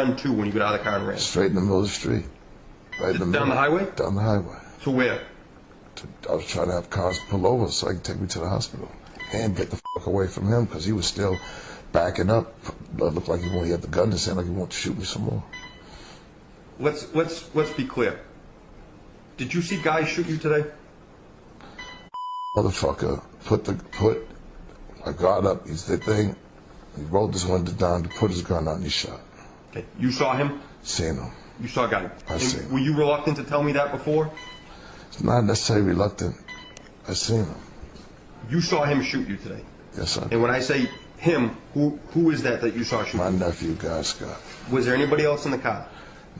run to when you got out of the car and ran? Straight in the middle of the street. Right in the Down the highway? Down the highway. To where? I was trying to have cars pull over so I could take me to the hospital and get the fuck away from him because he was still backing up. It looked like he had the gun in his hand, like he wanted to shoot me some more. Let's be clear. Did you see guys shoot you today? Motherfucker put a guard up. He's the thing. He rolled his window down to put his gun out and he shot. Okay. You saw him? Seen him. You saw a guy. I seen him. Were you reluctant to tell me that before? It's not necessarily reluctant. I seen him. You saw him shoot you today? Yes, I did. And when I say him, who is that you saw shoot? My nephew, Guy Scott. Was there anybody else in the car?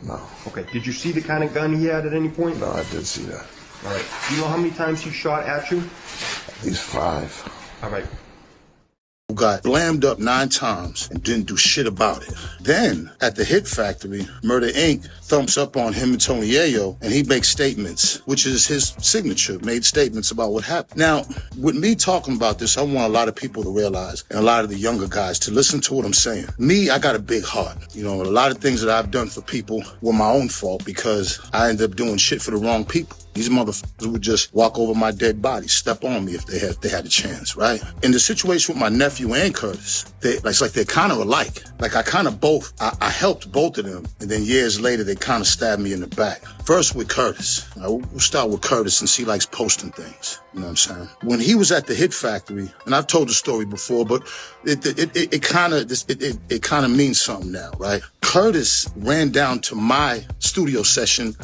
No. Okay. Did you see the kind of gun he had at any point? No, I did see that. All right. Do you know how many times he shot at you? At least 5. All right. Got blammed up 9 times and didn't do shit about it. Then, at the Hit Factory, Murder Inc. thumps up on him and Tony Yayo, and he makes statements, which is his signature, made statements about what happened. Now, with me talking about this, I want a lot of people to realize, and a lot of the younger guys, to listen to what I'm saying. Me, I got a big heart. You know, a lot of things that I've done for people were my own fault because I ended up doing shit for the wrong people. These motherfuckers would just walk over my dead body, step on me if they had a chance, right? In the situation with my nephew and Curtis, it's like they're kind of alike. Like I helped both of them, and then years later they kind of stabbed me in the back. First with Curtis. We'll start with Curtis since he likes posting things. You know what I'm saying? When he was at the Hit Factory, and I've told the story before, but it kind of means something now, right? Curtis ran down to my studio session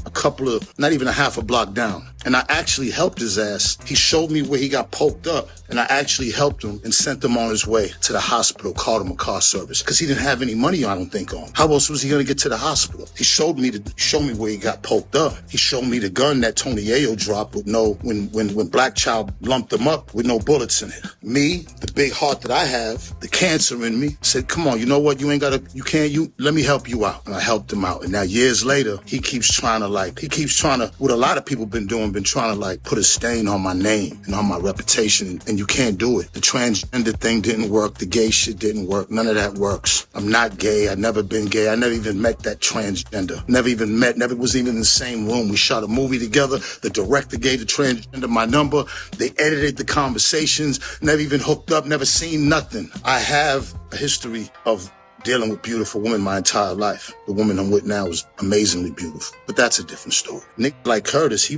not even a half a block down. And I actually helped his ass. He showed me where he got poked up, and I actually helped him and sent him on his way to the hospital, called him a car service, because he didn't have any money, I don't think, on him. How else was he going to get to the hospital? He showed me where he got poked up. He showed me the gun that Tony Yayo dropped with when Black Child lumped him up with no bullets in it. Me, the big heart that I have, the cancer in me, said, come on, you know what? Let me help you out. And I helped him out. And now years later, he keeps trying to, what a lot of people been trying to put a stain on my name and on my reputation, and you can't do it. The transgender thing didn't work. The gay shit didn't work. None of that works. I'm not gay. I've never been gay. I never even met that transgender. Never was even in the same room. We shot a movie together. The director gave the transgender my number. They edited the conversations. Never even hooked up. Never seen nothing. I have a history of dealing with beautiful women my entire life. The woman I'm with now is amazingly beautiful. But that's a different story. Nick like Curtis, he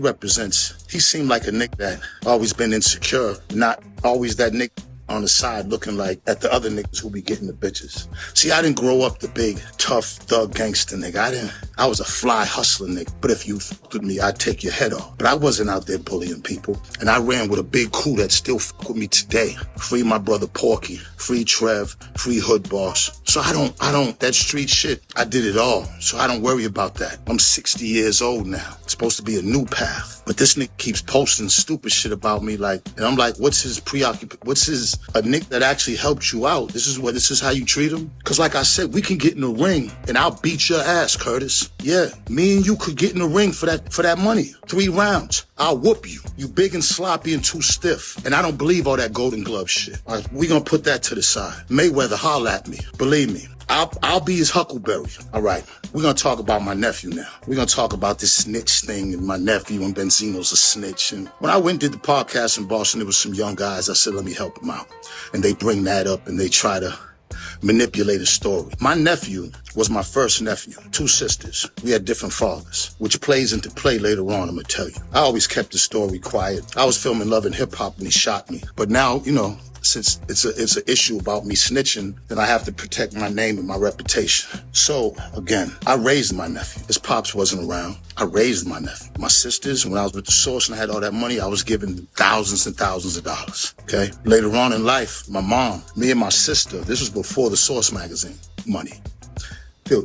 seemed like a Nick that always been insecure, not always that Nick on the side looking like at the other niggas who be getting the bitches. See, I didn't grow up the big, tough, thug gangster nigga. I was a fly hustler nigga. But if you fucked with me, I'd take your head off. But I wasn't out there bullying people. And I ran with a big crew that still fuck with me today. Free my brother Porky, free Trev, free Hood Boss. So I don't, that street shit, I did it all. So I don't worry about that. I'm 60 years old now. It's supposed to be a new path. But this nigga keeps posting stupid shit about me, and I'm like, what's his a Nick that actually helped you out? This is how you treat him? Cause like I said, we can get in the ring and I'll beat your ass, Curtis. Yeah, me and you could get in the ring for that money. 3 rounds. I'll whoop you. You big and sloppy and too stiff. And I don't believe all that Golden Glove shit. All right, we gonna put that to the side. Mayweather, holla at me. Believe me. I'll be his Huckleberry. All right, we're going to talk about my nephew now. We're going to talk about this snitch thing and my nephew and Benzino's a snitch. And when I went and did the podcast in Boston, there was some young guys. I said, let me help them out. And they bring that up and they try to manipulate a story. My nephew was my first nephew, 2 sisters. We had different fathers, which plays into play later on, I'm going to tell you. I always kept the story quiet. I was filming Love and Hip Hop when he shot me. But now, you know, since it's an issue about me snitching, then I have to protect my name and my reputation. So, again, I raised my nephew. His pops wasn't around. I raised my nephew. My sisters, when I was with the Source and I had all that money, I was giving them thousands and thousands of dollars, okay? Later on in life, my mom, me and my sister, this was before the Source magazine money.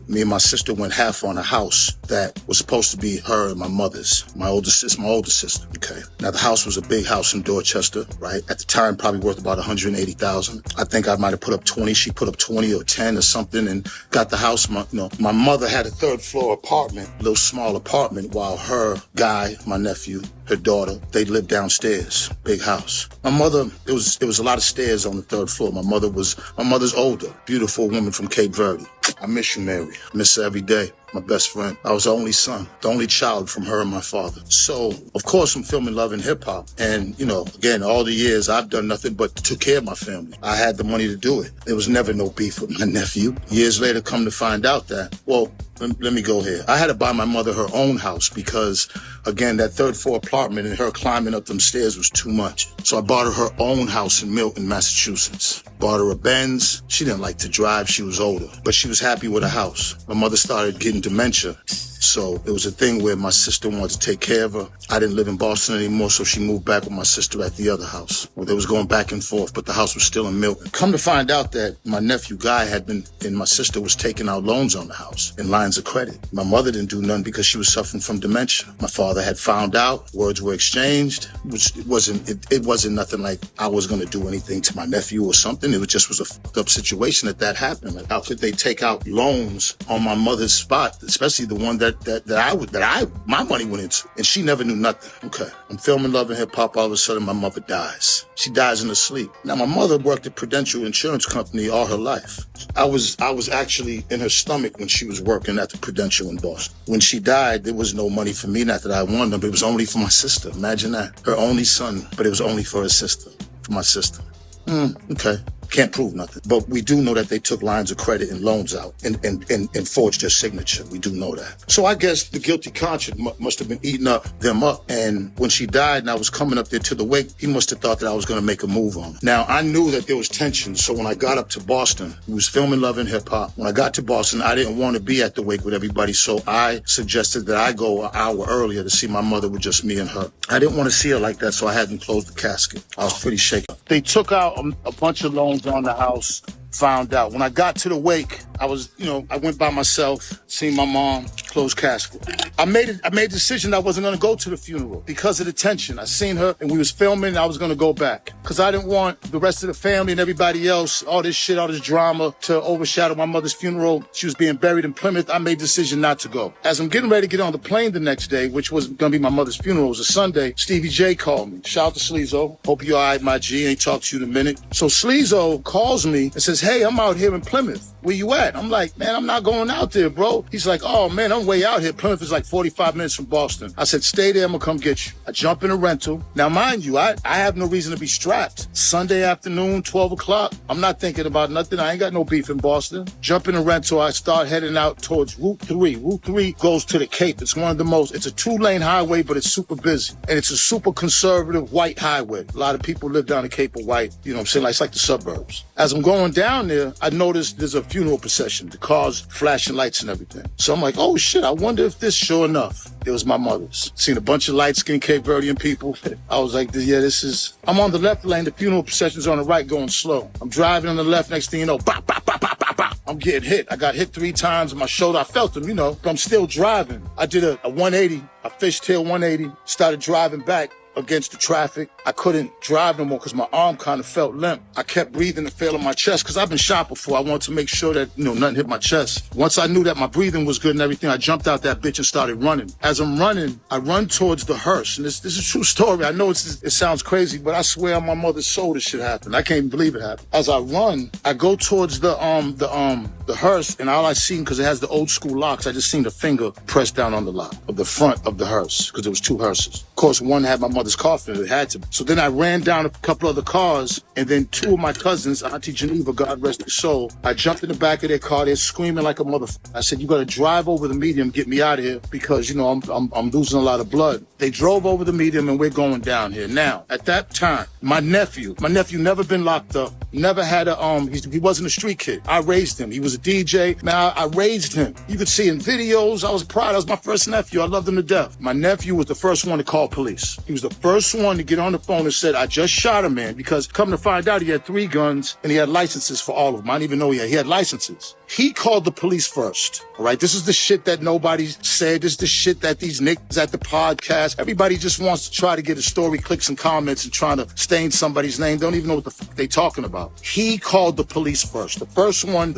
Me and my sister went half on a house that was supposed to be her and my mother's, my older sister, okay? Now, the house was a big house in Dorchester, right? At the time, probably worth about $180,000. I think I might have put up 20. She put up 20 or 10 or something and got the house. My mother had a 3rd floor apartment, a little small apartment, while her guy, my nephew, her daughter, they lived downstairs, big house. My mother, it was a lot of stairs on the 3rd floor. My mother's older, beautiful woman from Cape Verde. I miss you, Mary. I miss her every day. My best friend. I was the only son, the only child from her and my father. So, of course, I'm filming Love and Hip Hop. And, again, all the years I've done nothing but took care of my family. I had the money to do it. There was never no beef with my nephew. Years later, come to find out that, let me go here. I had to buy my mother her own house because, again, that third floor apartment and her climbing up them stairs was too much. So I bought her own house in Milton, Massachusetts. Bought her a Benz. She didn't like to drive. She was older, but she was happy with a house. My mother started getting dementia. So it was a thing where my sister wanted to take care of her. I didn't live in Boston anymore, so she moved back with my sister at the other house. Well, they was going back and forth, but the house was still in Milton. Come to find out that my nephew Guy and my sister was taking out loans on the house and lines of credit. My mother didn't do nothing because she was suffering from dementia. My father had found out, words were exchanged. It wasn't nothing like I was going to do anything to my nephew or something. It was a fucked up situation that happened. Like, how could they take out loans on my mother's spot, especially the one that my money went into, and she never knew nothing. Okay, I'm filming Love and Hip Hop. All of a sudden, my mother dies. She dies in her sleep. Now, my mother worked at Prudential Insurance Company all her life. I was actually in her stomach when she was working at the Prudential in Boston. When she died, there was no money for me. Not that I wanted, but it was only for my sister. Imagine that, her only son, but it was only for her sister, for my sister. Okay. Can't prove nothing. But we do know that they took lines of credit and loans out and forged their signature. We do know that. So I guess the guilty conscience must have been eating them up. And when she died and I was coming up there to the wake, he must have thought that I was going to make a move on her. Now, I knew that there was tension. So when I got up to Boston, we was filming Love and Hip Hop. When I got to Boston, I didn't want to be at the wake with everybody. So I suggested that I go an hour earlier to see my mother with just me and her. I didn't want to see her like that, so I hadn't closed the casket. I was pretty shaken. They took out a bunch of loans on the house. Found out. When I got to the wake, I went by myself, seen my mom, closed casket. I made a decision I wasn't going to go to the funeral because of the tension. I seen her and we was filming and I was going to go back because I didn't want the rest of the family and everybody else, all this shit, all this drama to overshadow my mother's funeral. She was being buried in Plymouth. I made the decision not to go. As I'm getting ready to get on the plane the next day, which was going to be my mother's funeral, it was a Sunday, Stevie J called me. Shout out to Sleezo. Hope you all right, my G. Ain't talked to you in a minute. So Sleezo calls me and says, hey, I'm out here in Plymouth. Where you at? I'm like, man, I'm not going out there, bro. He's like, oh, man, I'm way out here. Plymouth is like 45 minutes from Boston. I said, stay there. I'm going to come get you. I jump in a rental. Now, mind you, I have no reason to be strapped. Sunday afternoon, 12 o'clock. I'm not thinking about nothing. I ain't got no beef in Boston. Jump in a rental. I start heading out towards Route 3. Route 3 goes to the Cape. It's one of the most, it's a 2-lane highway, but it's super busy. And it's a super conservative white highway. A lot of people live down the Cape of White. You know what I'm saying? Like, it's like the suburbs. As I'm going down there, I noticed there's a funeral procession, the cars flashing lights and everything. So I'm like, oh shit, I wonder if this, sure enough, it was my mother's. Seen a bunch of light-skinned Cape Verdean people. I was like, yeah, I'm on the left lane, the funeral procession's on the right going slow. I'm driving on the left, next thing you know, bop, bop, bop, bop, bop, bop. I'm getting hit. I got hit 3 times in my shoulder. I felt them, but I'm still driving. I did a 180, a fishtail 180, started driving back against the traffic. I couldn't drive no more because my arm kind of felt limp. I kept breathing and feeling my chest because I've been shot before. I wanted to make sure that, nothing hit my chest. Once I knew that my breathing was good and everything, I jumped out that bitch and started running. As I'm running, I run towards the hearse. And this is a true story. I know it sounds crazy, but I swear on my mother's soul this shit happened. I can't even believe it happened. As I run, I go towards the hearse, and all I seen, because it has the old school locks, I just seen the finger pressed down on the lock of the front of the hearse, because there was 2 hearses. Of course, one had my mother's coffin. It had to. So then I ran down a couple other cars, and then 2 of my cousins, Auntie Geneva, God rest her soul, I jumped in the back of their car. They're screaming like a motherfucker. I said, you got to drive over the medium, get me out of here, because, I'm losing a lot of blood. They drove over the medium, and we're going down here. Now, at that time, my nephew never been locked up, never had he wasn't a street kid. I raised him. He was a DJ. Now, I raised him. You could see in videos, I was proud. That was my first nephew. I loved him to death. My nephew was the first one to call police. He was the first one to get on the phone and said, I just shot a man, because come to find out, he had 3 guns and he had licenses for all of them. I didn't even know he had licenses. He called the police first. All right. This is the shit that nobody said. This is the shit that these niggas at the podcast, everybody just wants to try to get a story, clicks and comments, and trying to stain somebody's name. Don't even know what the fuck they talking about. He called the police first. The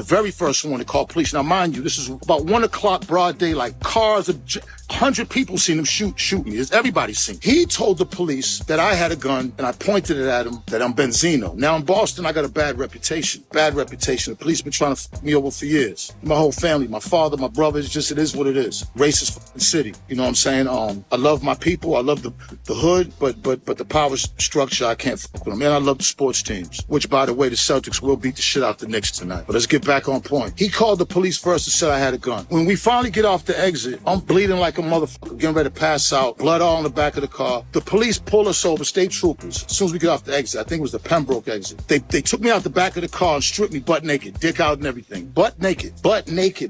very first one to call police. Now, mind you, this is about 1 o'clock broad daylight. Cars are 100 people seen him shoot me. Everybody seen. He told the police that I had a gun and I pointed it at him, that I'm Benzino. Now in Boston, I got a bad reputation. Bad reputation. The police been trying to fuck me over for years. My whole family, my father, my brothers, it is what it is. Racist fucking city. You know what I'm saying? I love my people. I love the hood, but the power structure, I can't fuck with them. And I love the sports teams, which by the way, the Celtics will beat the shit out the Knicks tonight. But let's get back on point. He called the police first and said I had a gun. When we finally get off the exit, I'm bleeding like a motherfucker, getting ready to pass out, blood all in the back of the car. The police pull us over, state troopers. As soon as we get off the exit, I think it was the Pembroke exit. They took me out the back of the car and stripped me butt naked, dick out and everything. Butt naked,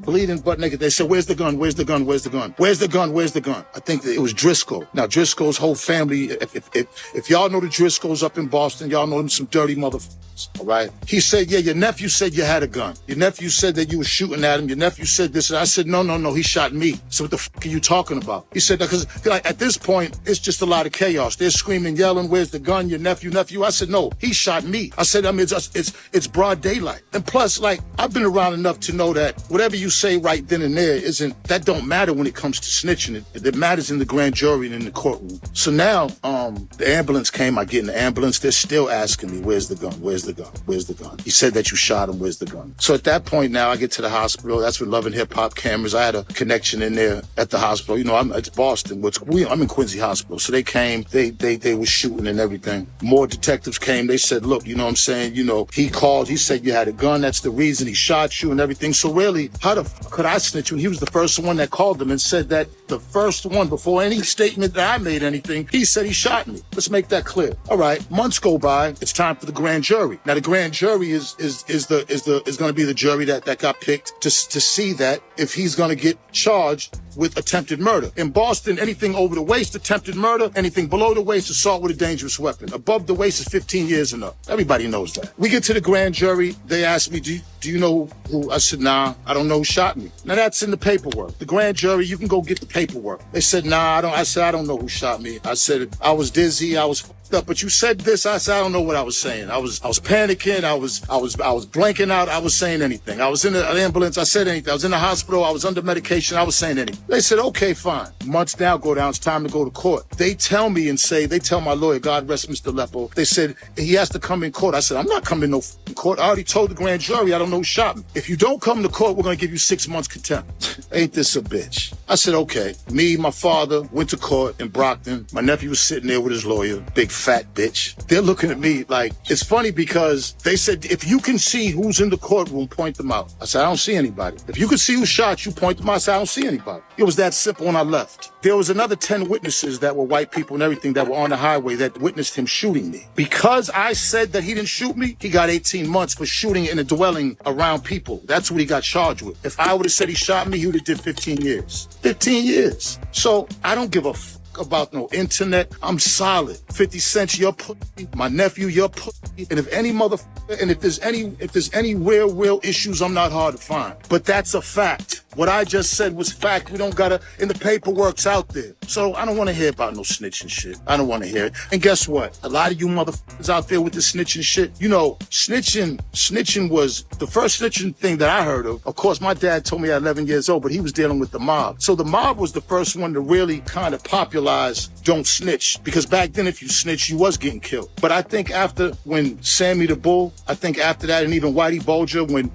bleeding butt naked. They said, where's the gun? Where's the gun? Where's the gun? Where's the gun? Where's the gun? I think that it was Driscoll. Now Driscoll's whole family, if y'all know the Driscolls up in Boston, y'all know them some dirty motherfuckers. All right. He said, yeah, your nephew said you had a gun. Your nephew said that you were shooting at him. Your nephew said this. And I said, no, he shot me. So what the fuck are you talking about? He said, because like, at this point, it's just a lot of chaos. They're screaming, yelling, where's the gun? Your nephew. I said, no, he shot me. I said, I mean, it's broad daylight. And plus, like, I've been around enough to know that whatever you say right then and there that don't matter when it comes to snitching. It matters in the grand jury and in the courtroom. So now, the ambulance came. I get in the ambulance. They're still asking me, where's the gun? Where's the gun? Where's the gun? He said that you shot him. Where's the gun? So at that point now, I get to the hospital. That's with Love and Hip Hop cameras. I had a connection in there at the hospital. You know, it's Boston. I'm in Quincy Hospital. So they came. They were shooting and everything. More detectives came. They said, look, you know what I'm saying? You know, he called. He said you had a gun. That's the reason he shot you and everything. So really, how the fuck could I snitch when he was the first one that called them and said that the first one, before any statement that I made anything, he said he shot me. Let's make that clear. All right, months go by. It's time for the grand jury. Now the grand jury is going to be the jury that got picked to see that if he's going to get charged with attempted murder. In Boston, anything over the waist, attempted murder. Anything below the waist, assault with a dangerous weapon. Above the waist is 15 years and up. Everybody knows that. We get to the grand jury. They ask me, do you know who? I said, nah, I don't know who shot me. Now that's in the paperwork. The grand jury, you can go get the paperwork. They said, nah, I don't. I said, I don't know who shot me. I said, I was dizzy. I was fucked up. But you said this. I said, I don't know what I was saying. I was panicking. I was blanking out. I was saying anything. I was in an ambulance. I said anything. I was in the hospital. I was under medication. I was saying anything. They said, okay, fine. Months now go down. It's time to go to court. They tell me they tell my lawyer, God rest Mr. Lepo. They said he has to come in court. I said, I'm not coming no court. I already told the grand jury I don't know who shot me. If you don't come to court, we're going to give you 6 months contempt. Ain't this a bitch? I said, okay. Me, my father went to court in Brockton. My nephew was sitting there with his lawyer. Big fat bitch. They're looking at me like, it's funny because they said, if you can see who's in the courtroom, point them out. I said, I don't see anybody. If you can see who shot you, point them out. I said, I don't see anybody. It was that simple when I left. There was another 10 witnesses that were white people and everything that were on the highway that witnessed him shooting me. Because I said that he didn't shoot me, he got 18 months for shooting in a dwelling around people. That's what he got charged with. If I would have said he shot me, he would have did 15 years. 15 years. So I don't give a fuck about no internet. I'm solid. 50 Cent, your pussy. My nephew, your pussy. And if any motherfucker, and if there's any real issues, I'm not hard to find. But that's a fact. What I just said was fact. We don't gotta, and the paperwork's out there. So I don't want to hear about no snitching shit. I don't want to hear it. And guess what? A lot of you motherfuckers out there with the snitching shit, you know, snitching was the first snitching thing that I heard of. Of course, my dad told me at 11 years old, but he was dealing with the mob. So the mob was the first one to really kind of popularize don't snitch. Because back then, if you snitch, you was getting killed. But I think after when Sammy the Bull, I think after that, and even Whitey Bulger, when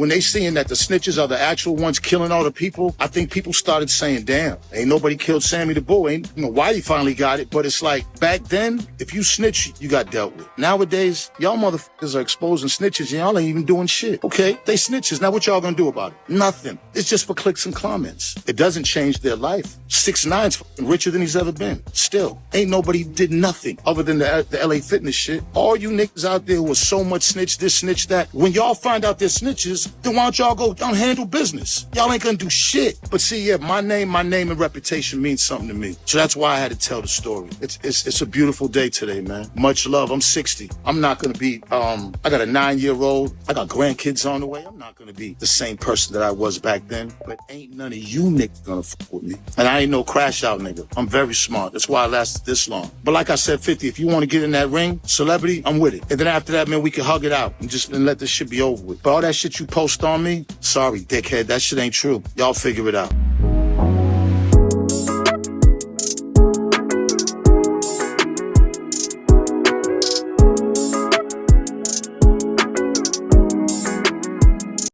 they seeing that the snitches are the actual ones killing all the people, I think people started saying, damn, ain't nobody killed Sammy the Bull. Whitey finally got it, but it's like, back then, if you snitch, you got dealt with. Nowadays, y'all motherfuckers are exposing snitches, and y'all ain't even doing shit. Okay, they snitches. Now what y'all gonna do about it? Nothing. It's just for clicks and comments. It doesn't change their life. 6ix9ine's richer than he's ever been. Still, ain't nobody did nothing other than the LA Fitness shit. All you niggas out there who was so much snitch this, snitch that, when y'all find out they're snitches, then why don't y'all go down and handle business? Y'all ain't gonna do shit. But see, yeah, my name and reputation means something to me. So that's why I had to tell the story. It's a beautiful day today, man. Much love. I'm 60. I'm not gonna be, I got a 9-year-old. I got grandkids on the way. I'm not gonna be the same person that I was back then. But ain't none of you niggas gonna fuck with me. And I ain't no crash out nigga. I'm very smart. That's why I lasted this long. But like I said, 50, if you want to get in that ring, celebrity, I'm with it. And then after that, man, we can hug it out and let this shit be over with. But all that shit you post on me, sorry, dickhead, that shit ain't true. Y'all figure it out.